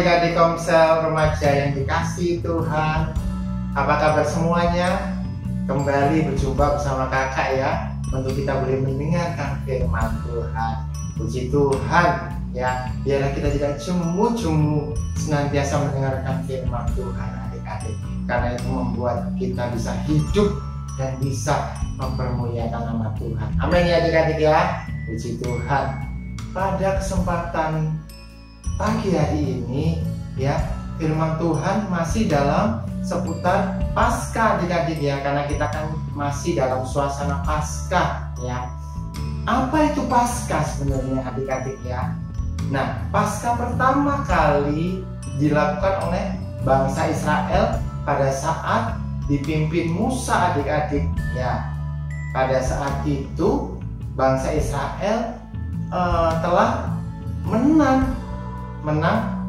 adik-adik Komsel remaja yang dikasihi Tuhan. Apa kabar semuanya? Kembali berjumpa bersama kakak ya, untuk kita boleh mendengarkan firman Tuhan. Puji Tuhan ya, biarlah kita tidak jemu-jemu senantiasa mendengarkan firman Tuhan adik-adik, karena itu membuat kita bisa hidup dan bisa mempermuliakan nama Tuhan. Amin ya adik-adik ya. Puji Tuhan. Pada kesempatan pagi hari ini ya, firman Tuhan masih dalam seputar Paskah adik-adik ya, karena kita kan masih dalam suasana Paskah ya. Apa itu Paskah sebenarnya adik-adik ya? Nah, Paskah pertama kali dilakukan oleh bangsa Israel pada saat dipimpin Musa adik-adik ya. Pada saat itu bangsa Israel telah menang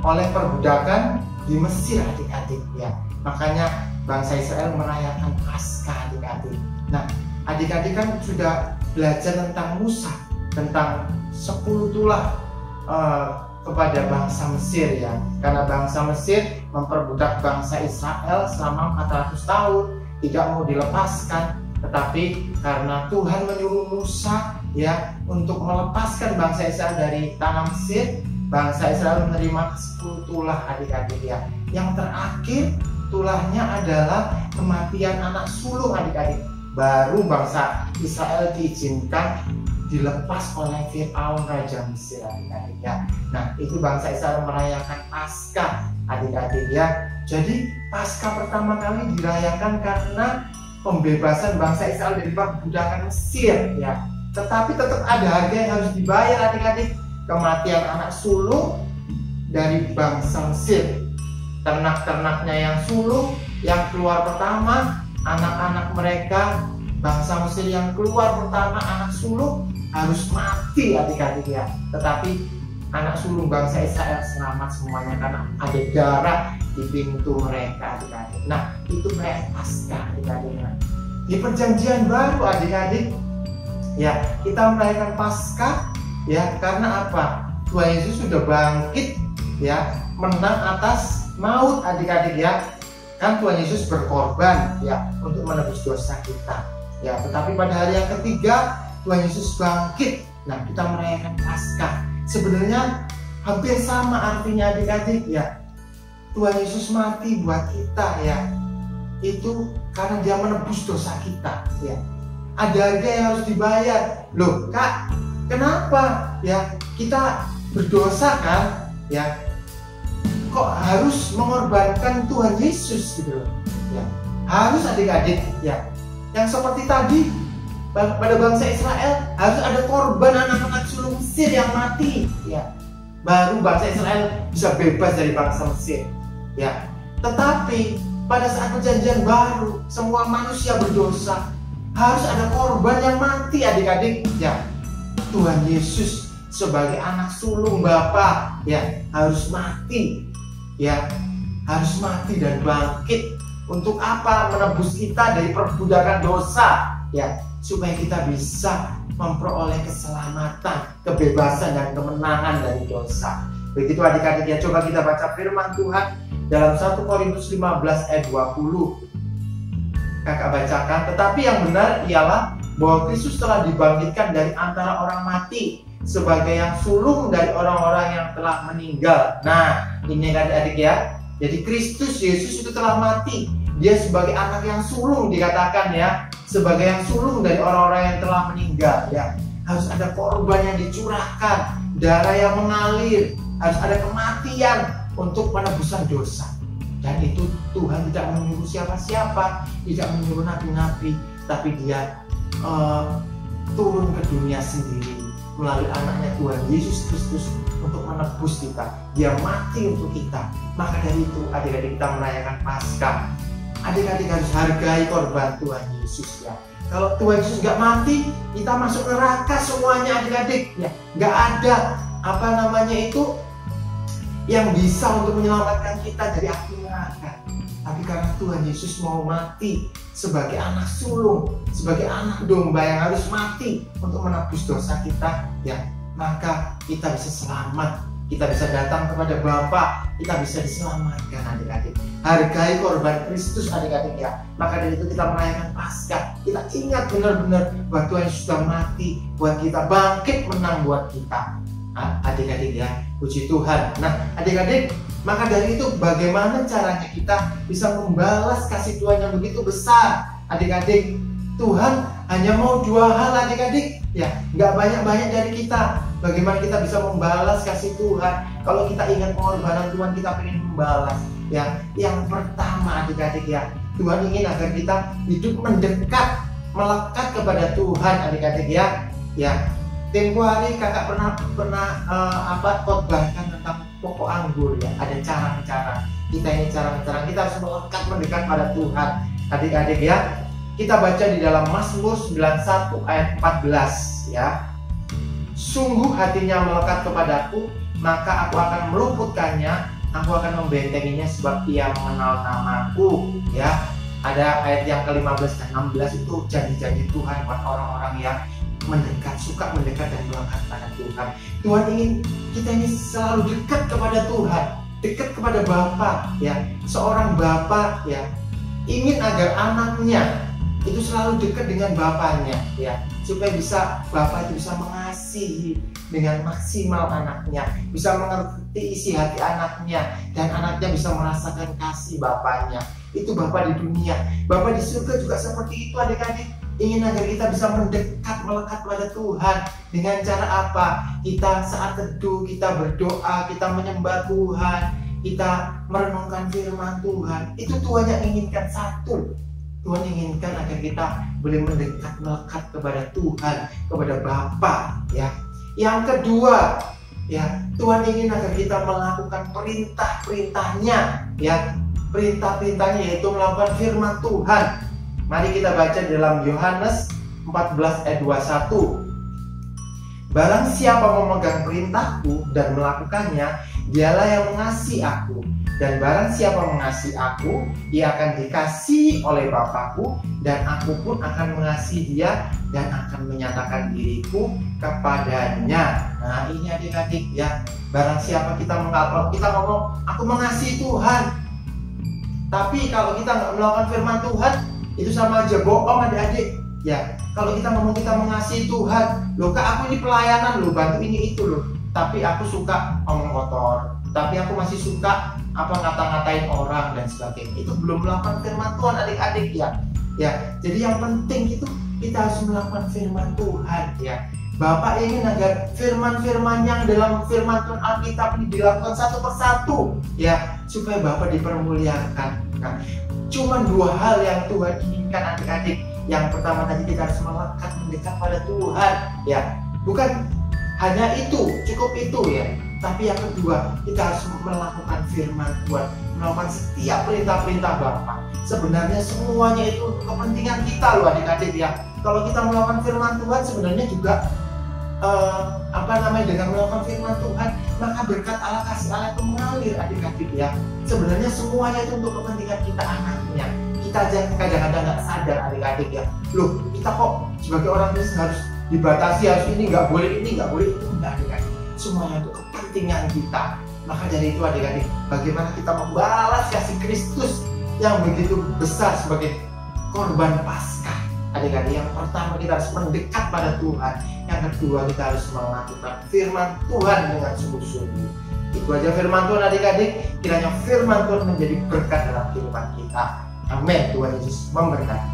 oleh perbudakan di Mesir adik-adik ya. Makanya bangsa Israel merayakan Paskah adik-adik. Nah, adik-adik kan sudah belajar tentang Musa, tentang 10 tulah kepada bangsa Mesir ya. Karena bangsa Mesir memperbudak bangsa Israel selama 400 tahun, tidak mau dilepaskan. Tetapi karena Tuhan menyuruh Musa ya untuk melepaskan bangsa Israel dari tanah Mesir, bangsa Israel menerima 10 tulah adik-adik ya. Yang terakhir tulahnya adalah kematian anak sulung adik-adik. Baru bangsa Israel diizinkan dilepas oleh Fir'aun raja Mesir adik-adik ya. Nah, itu bangsa Israel merayakan Paskah adik-adik ya. Jadi Paskah pertama kali dirayakan karena pembebasan bangsa Israel dari perbudakan Mesir ya. Tetapi tetap ada harga yang harus dibayar adik-adik. Kematian anak sulung dari bangsa Mesir, ternak-ternaknya yang sulung yang keluar pertama, anak-anak mereka bangsa Mesir yang keluar pertama anak sulung harus mati adik-adik ya. Tetapi anak sulung bangsa Israel selamat semuanya karena ada darah di pintu mereka adik-adik. Nah, itu kayak Paskah adik-adik. Di perjanjian baru adik-adik ya, kita merayakan Paskah ya, karena apa? Tuhan Yesus sudah bangkit ya, menang atas maut adik-adik ya. Kan Tuhan Yesus berkorban ya untuk menebus dosa kita ya. Tetapi pada hari yang ketiga Tuhan Yesus bangkit. Nah, kita merayakan Paskah. Sebenarnya hampir sama artinya adik-adik ya. Tuhan Yesus mati buat kita ya. Itu karena dia menebus dosa kita ya. Ada harga yang harus dibayar. Loh kak, kenapa ya kita berdosa kan ya, kok harus mengorbankan Tuhan Yesus gitu loh ya. Harus adik-adik ya, yang seperti tadi pada bangsa Israel harus ada korban anak-anak sulung Mesir yang mati ya, baru bangsa Israel bisa bebas dari bangsa Mesir ya. Tetapi pada saat perjanjian baru semua manusia berdosa, harus ada korban yang mati adik-adik ya. Tuhan Yesus sebagai anak sulung Bapa ya harus mati ya, harus mati dan bangkit. Untuk apa? Menebus kita dari perbudakan dosa ya, supaya kita bisa memperoleh keselamatan, kebebasan dan kemenangan dari dosa. Begitu adik-adik ya. Coba kita baca firman Tuhan dalam 1 Korintus 15 ayat 20. Kakak bacakan. Tetapi yang benar ialah bahwa Kristus telah dibangkitkan dari antara orang mati sebagai yang sulung dari orang-orang yang telah meninggal. Nah, ini adik-adik ya. Jadi Kristus Yesus itu telah mati. Dia sebagai anak yang sulung dikatakan ya, sebagai yang sulung dari orang-orang yang telah meninggal ya. Harus ada korban yang dicurahkan, darah yang mengalir, harus ada kematian untuk penebusan dosa. Dan itu Tuhan tidak menyuruh siapa-siapa, tidak menyuruh nabi-nabi, tapi dia turun ke dunia sendiri melalui anaknya Tuhan Yesus Kristus untuk menebus kita. Dia mati untuk kita. Maka dari itu adik-adik kita merayakan Paskah. Adik-adik harus hargai korban Tuhan Yesus ya. Kalau Tuhan Yesus nggak mati, kita masuk neraka semuanya adik-adik ya. Nggak ada yang bisa untuk menyelamatkan kita dari api neraka. Tapi karena Tuhan Yesus mau mati sebagai anak sulung, sebagai anak domba yang harus mati untuk menebus dosa kita ya, maka kita bisa selamat kita bisa datang kepada Bapa, kita bisa diselamatkan adik-adik. Hargai korban Kristus adik-adik ya. Maka dari itu kita merayakan Paskah. Kita ingat benar-benar bahwa Tuhan sudah mati buat kita, bangkit menang buat kita. Adik-adik ya, puji Tuhan. Nah adik-adik, maka dari itu bagaimana caranya kita bisa membalas kasih Tuhan yang begitu besar? Adik-adik, Tuhan hanya mau dua hal adik-adik ya, nggak banyak-banyak dari kita. Bagaimana kita bisa membalas kasih Tuhan? Kalau kita ingat pengorbanan Tuhan, kita ingin membalas ya. Yang pertama adik-adik ya, Tuhan ingin agar kita hidup mendekat, melekat kepada Tuhan adik-adik ya. Ya, tempo hari kakak pernah khotbahkan tentang pokok anggur ya. Ada cara-cara kita ini, cara-cara kita harus melekat mendekat pada Tuhan adik-adik ya. Kita baca di dalam Mazmur 91 ayat 14 ya. Sungguh hatinya melekat kepadaku, maka aku akan meluputkannya, aku akan membentenginya sebab ia mengenal namaku ya. Ada ayat yang ke-15 dan 16 itu janji-janji Tuhan buat orang-orang yang mendekat, suka mendekat dan melekat pada Tuhan. Tuhan ingin kita ini selalu dekat kepada Tuhan, dekat kepada Bapa ya. Seorang Bapa ya ingin agar anaknya itu selalu dekat dengan bapaknya ya, supaya bapak itu bisa mengasihi dengan maksimal anaknya, bisa mengerti isi hati anaknya, dan anaknya bisa merasakan kasih bapaknya. Itu Bapa di dunia. Bapa di surga juga seperti itu adik-adik, ingin agar kita bisa mendekat, melekat pada Tuhan. Dengan cara apa? Kita saat teduh, kita berdoa, kita menyembah Tuhan, kita merenungkan firman Tuhan. Itu Tuhan yang inginkan. Satu, Tuhan inginkan agar kita boleh mendekat, melekat kepada Tuhan, kepada Bapa ya. Yang kedua ya, Tuhan ingin agar kita melakukan perintah-perintahnya ya. Perintah-perintahnya yaitu melakukan firman Tuhan. Mari kita baca dalam Yohanes 14 ayat 21. Barang siapa memegang perintahku dan melakukannya, dialah yang mengasihi aku. Dan barang siapa mengasihi aku, dia akan dikasihi oleh Bapakku, dan aku pun akan mengasihi dia dan akan menyatakan diriku kepadanya. Nah ini adik-adik ya, barang siapa kita ngomong aku mengasihi Tuhan, tapi kalau kita nggak melakukan firman Tuhan, itu sama aja bohong adik-adik ya. Kalau kita ngomong kita mengasihi Tuhan, loh kak aku ini pelayanan loh, bantu ini itu loh, tapi aku suka omong kotor, tapi aku masih suka ngata-ngatain orang dan sebagainya, itu belum melakukan firman Tuhan adik-adik ya. Ya, jadi yang penting itu kita harus melakukan firman Tuhan ya. Bapak ingin agar firman-firman yang dalam firman Tuhan Alkitab ini dilakukan satu persatu ya, supaya Bapak dipermuliakan. Nah, cuma dua hal yang Tuhan inginkan adik-adik. Yang pertama tadi kita harus melekat mendekat pada Tuhan ya. Bukan hanya itu, cukup itu ya. Tapi yang kedua, kita harus melakukan firman Tuhan, melakukan setiap perintah-perintah Bapa. Sebenarnya semuanya itu untuk kepentingan kita loh adik-adik ya. Kalau kita melakukan firman Tuhan sebenarnya juga dengan melakukan firman Tuhan, maka berkat Allah, kasih Allah itu mengalir adik-adik ya. Sebenarnya semuanya itu untuk kepentingan kita anaknya. Kita aja kadang-kadang nggak sadar adik-adik ya. Loh, kita kok sebagai orang Kristen harus dibatasi, harus ini nggak boleh, ini nggak boleh, itu enggak adik-adik. Semuanya untuk kepentingan kita. Maka dari itu adik-adik, bagaimana kita membalas kasih Kristus yang begitu besar sebagai korban Paskah. Adik-adik, yang pertama kita harus mendekat pada Tuhan. Yang kedua kita harus melakukan firman Tuhan dengan sungguh-sungguh. Itu aja firman Tuhan adik-adik. Kiranya firman Tuhan menjadi berkat dalam kehidupan kita. Amin. Tuhan Yesus memberkati.